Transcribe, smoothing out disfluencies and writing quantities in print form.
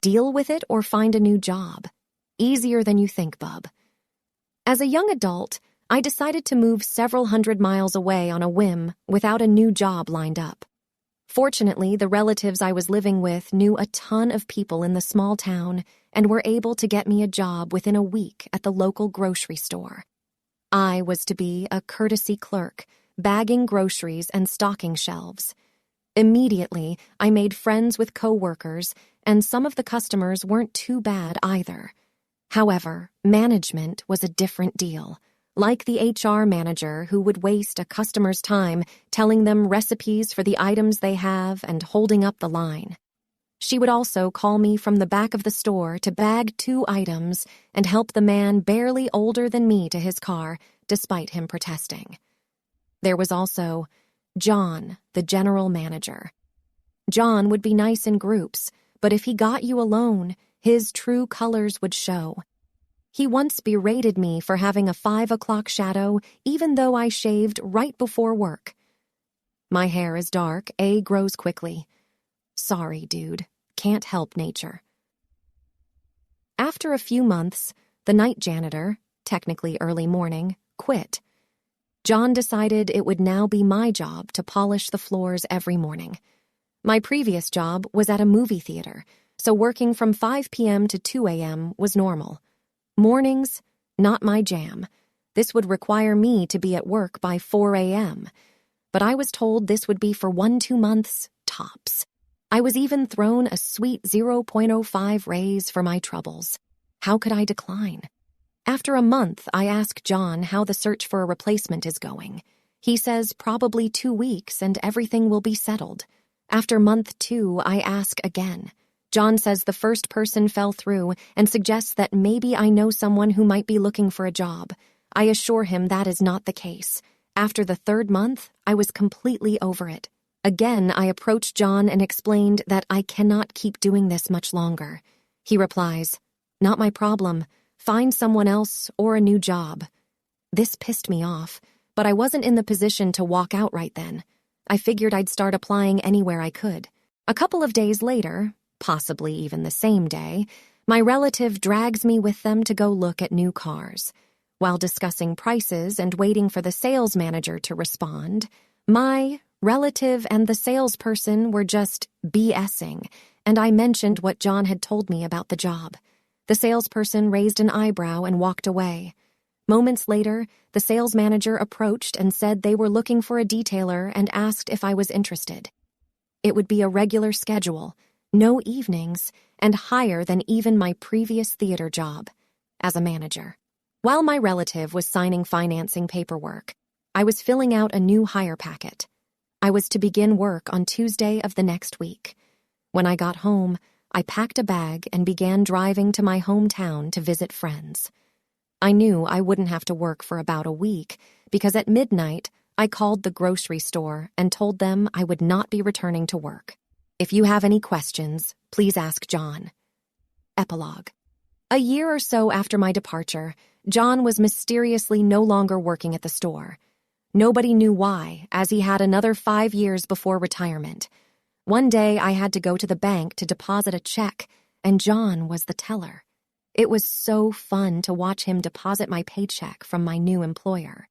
Deal with it or find a new job. Easier than you think, bub. As a young adult, I decided to move several hundred miles away on a whim without a new job lined up. Fortunately, the relatives I was living with knew a ton of people in the small town and were able to get me a job within a week at the local grocery store. I was to be a courtesy clerk, bagging groceries and stocking shelves. Immediately, I made friends with coworkers, and some of the customers weren't too bad either. However, management was a different deal. Like the HR manager who would waste a customer's time telling them recipes for the items they have and holding up the line. She would also call me from the back of the store to bag 2 items and help the man barely older than me to his car, despite him protesting. There was also John, the general manager. John would be nice in groups, but if he got you alone, his true colors would show. He once berated me for having a 5 o'clock shadow, even though I shaved right before work. My hair is dark, grows quickly. Sorry, dude. Can't help nature. After a few months, the night janitor, technically early morning, quit. John decided it would now be my job to polish the floors every morning. My previous job was at a movie theater, so working from 5 p.m. to 2 a.m. was normal. Mornings, not my jam. This would require me to be at work by 4 a.m. But I was told this would be for 1-2 months, tops. I was even thrown a sweet 0.05 raise for my troubles. How could I decline? After a month, I ask John how the search for a replacement is going. He says probably 2 weeks and everything will be settled. After month 2, I ask again. John says the first person fell through and suggests that maybe I know someone who might be looking for a job. I assure him that is not the case. After the 3rd month, I was completely over it. Again, I approached John and explained that I cannot keep doing this much longer. He replies, "Not my problem. Find someone else or a new job." This pissed me off, but I wasn't in the position to walk out right then. I figured I'd start applying anywhere I could. A couple of days later, possibly even the same day, my relative drags me with them to go look at new cars. While discussing prices and waiting for the sales manager to respond, my relative and the salesperson were just BSing, and I mentioned what John had told me about the job. The salesperson raised an eyebrow and walked away. Moments later, the sales manager approached and said they were looking for a detailer and asked if I was interested. It would be a regular schedule, no evenings, and higher than even my previous theater job, as a manager. While my relative was signing financing paperwork, I was filling out a new hire packet. I was to begin work on Tuesday of the next week. When I got home, I packed a bag and began driving to my hometown to visit friends. I knew I wouldn't have to work for about a week because at midnight, I called the grocery store and told them I would not be returning to work. If you have any questions, please ask John. Epilogue. A year or so after my departure, John was mysteriously no longer working at the store. Nobody knew why, as he had another 5 years before retirement. One day I had to go to the bank to deposit a check, and John was the teller. It was so fun to watch him deposit my paycheck from my new employer.